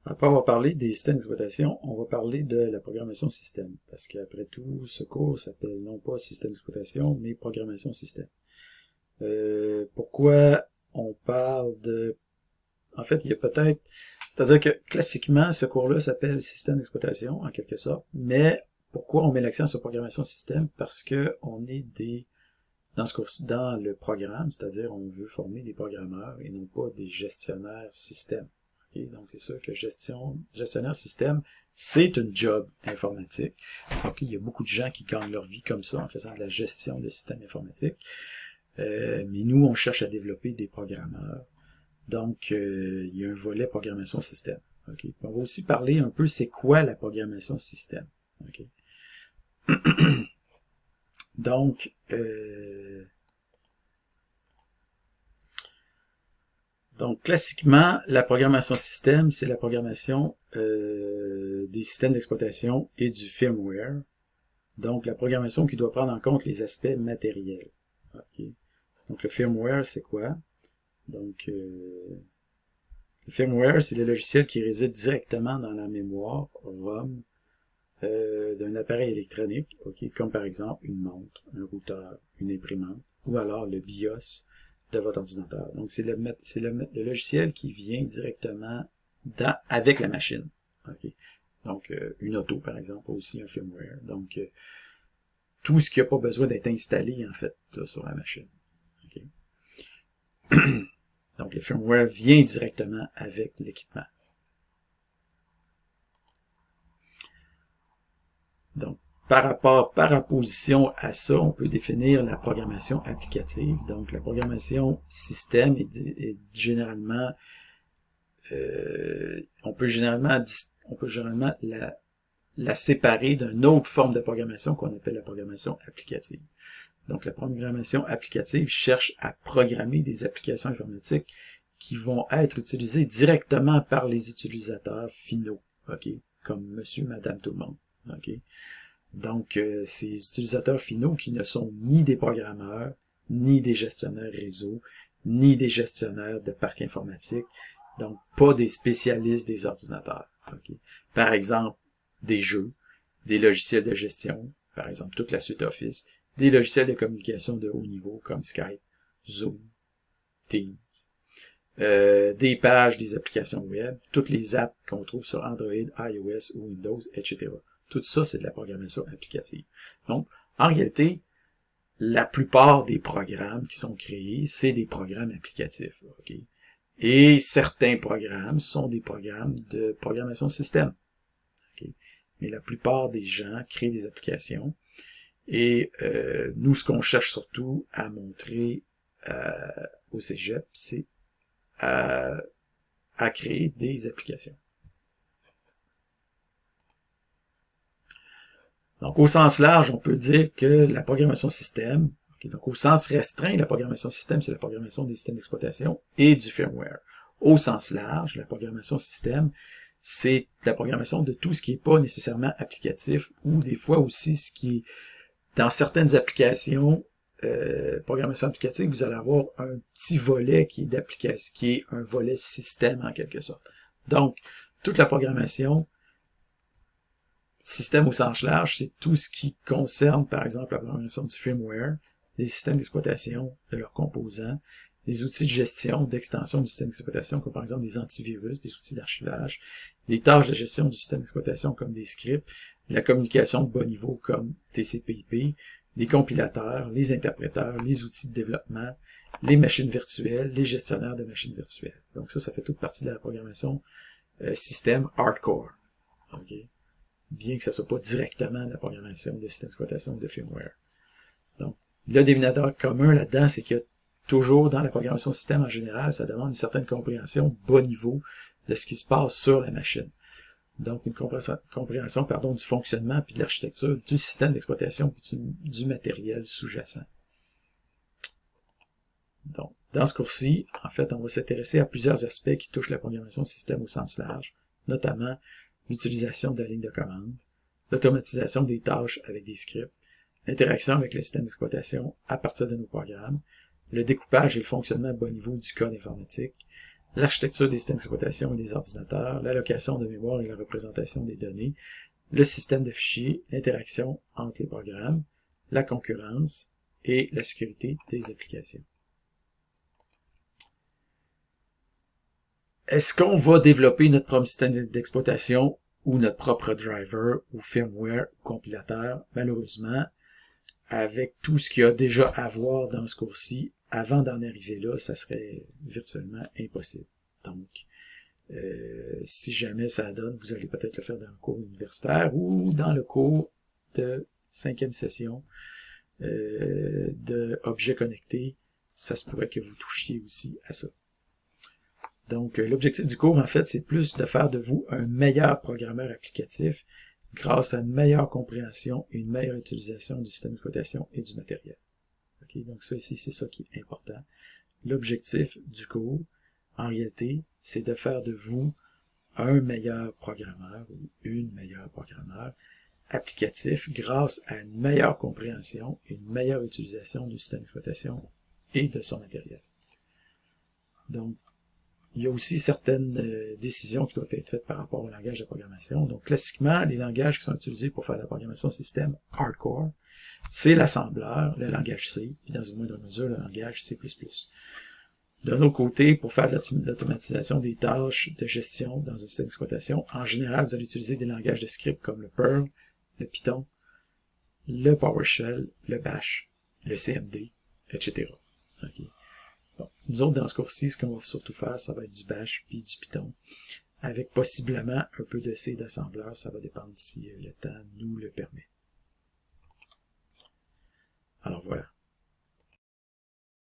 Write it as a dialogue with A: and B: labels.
A: Après avoir parlé des systèmes d'exploitation, on va parler de la programmation système. Parce qu'après tout, ce cours s'appelle non pas système d'exploitation, mais programmation système. Pourquoi on parle de... En fait, il y a peut-être... C'est-à-dire que classiquement, ce cours-là s'appelle système d'exploitation, en quelque sorte. Mais pourquoi on met l'accent sur programmation système? Parce que on est des... Dans ce cours, dans le programme, c'est-à-dire on veut former des programmeurs et non pas des gestionnaires système. Okay? Donc c'est sûr que gestionnaire système, c'est une job informatique. Donc il y a beaucoup de gens qui gagnent leur vie comme ça en faisant de la gestion de systèmes informatiques. Mais nous, on cherche à développer des programmeurs. Donc il y a un volet programmation système. Okay? On va aussi parler un peu c'est quoi la programmation système. Okay? Donc, classiquement, la programmation système, c'est la programmation des systèmes d'exploitation et du firmware. Donc, la programmation qui doit prendre en compte les aspects matériels. Okay. Donc, le firmware, c'est quoi? Donc, le firmware, c'est le logiciel qui réside directement dans la mémoire ROM d'un appareil électronique, okay, comme par exemple une montre, un routeur, une imprimante, ou alors le BIOS de votre ordinateur. Donc, c'est le logiciel qui vient directement avec la machine. Okay. Donc, une auto, par exemple, a aussi un firmware. Donc, tout ce qui n'a pas besoin d'être installé, en fait, là, sur la machine. Okay. Donc, le firmware vient directement avec l'équipement. Donc, par opposition à ça, on peut définir la programmation applicative. Donc, la programmation système est généralement, on peut généralement la séparer d'une autre forme de programmation qu'on appelle la programmation applicative. Donc, la programmation applicative cherche à programmer des applications informatiques qui vont être utilisées directement par les utilisateurs finaux, okay? Comme monsieur, madame, tout le monde. Okay? Donc, ces utilisateurs finaux qui ne sont ni des programmeurs, ni des gestionnaires réseau, ni des gestionnaires de parc informatique, donc pas des spécialistes des ordinateurs. Okay? Par exemple, des jeux, des logiciels de gestion, par exemple toute la suite Office, des logiciels de communication de haut niveau comme Skype, Zoom, Teams, des pages, des applications web, toutes les apps qu'on trouve sur Android, iOS ou Windows, etc. Tout ça, c'est de la programmation applicative. Donc, en réalité, la plupart des programmes qui sont créés, c'est des programmes applicatifs. Okay? Et certains programmes sont des programmes de programmation système. Okay? Mais la plupart des gens créent des applications. Et nous, ce qu'on cherche surtout à montrer au cégep, c'est à créer des applications. Donc, au sens large, on peut dire que la programmation système, okay, donc au sens restreint, la programmation système, c'est la programmation des systèmes d'exploitation et du firmware. Au sens large, la programmation système, c'est la programmation de tout ce qui n'est pas nécessairement applicatif ou des fois aussi ce qui est dans certaines applications, programmation applicative, vous allez avoir un petit volet qui est d'application, qui est un volet système en quelque sorte. Donc, toute la programmation système au sens large, c'est tout ce qui concerne, par exemple, la programmation du firmware, des systèmes d'exploitation, de leurs composants, des outils de gestion, d'extension du système d'exploitation, comme par exemple des antivirus, des outils d'archivage, des tâches de gestion du système d'exploitation comme des scripts, la communication de bas niveau comme TCP/IP, des compilateurs, les interpréteurs, les outils de développement, les machines virtuelles, les gestionnaires de machines virtuelles. Donc ça fait toute partie de la programmation système hardcore. Okay? Bien que ce ne soit pas directement la programmation de système d'exploitation ou de firmware. Donc, le dénominateur commun là-dedans, c'est que toujours dans la programmation système en général, ça demande une certaine compréhension bas niveau de ce qui se passe sur la machine. Donc, une compréhension du fonctionnement puis de l'architecture du système d'exploitation puis du matériel sous-jacent. Donc, dans ce cours-ci, en fait, on va s'intéresser à plusieurs aspects qui touchent la programmation système au sens large, notamment l'utilisation de la ligne de commande, l'automatisation des tâches avec des scripts, l'interaction avec le système d'exploitation à partir de nos programmes, le découpage et le fonctionnement à bas niveau du code informatique, l'architecture des systèmes d'exploitation et des ordinateurs, l'allocation de mémoire et la représentation des données, le système de fichiers, l'interaction entre les programmes, la concurrence et la sécurité des applications. Est-ce qu'on va développer notre propre système d'exploitation ou notre propre driver ou firmware ou compilateur? Malheureusement, avec tout ce qu'il y a déjà à voir dans ce cours-ci, avant d'en arriver là, ça serait virtuellement impossible. Donc, si jamais ça donne, vous allez peut-être le faire dans le cours universitaire ou dans le cours de 5e session de objets connectés, ça se pourrait que vous touchiez aussi à ça. Donc, l'objectif du cours, en fait, c'est plus de faire de vous un meilleur programmeur applicatif grâce à une meilleure compréhension et une meilleure utilisation du système d'exploitation et du matériel. Okay? Donc, ça ici, c'est ça qui est important. L'objectif du cours, en réalité, c'est de faire de vous un meilleur programmeur ou une meilleure programmeur applicatif grâce à une meilleure compréhension et une meilleure utilisation du système d'exploitation et de son matériel. Donc, il y a aussi certaines décisions qui doivent être faites par rapport au langage de programmation. Donc, classiquement, les langages qui sont utilisés pour faire la programmation système hardcore, c'est l'assembleur, le langage C, et dans une moindre mesure, le langage C++. D'un autre côté, pour faire de l'automatisation des tâches de gestion dans un système d'exploitation, en général, vous allez utiliser des langages de script comme le Perl, le Python, le PowerShell, le Bash, le CMD, etc. Okay. Bon. Nous autres, dans ce cours-ci, ce qu'on va surtout faire, ça va être du Bash puis du Python, avec possiblement un peu de C d'assembleur, ça va dépendre si le temps nous le permet. Alors voilà.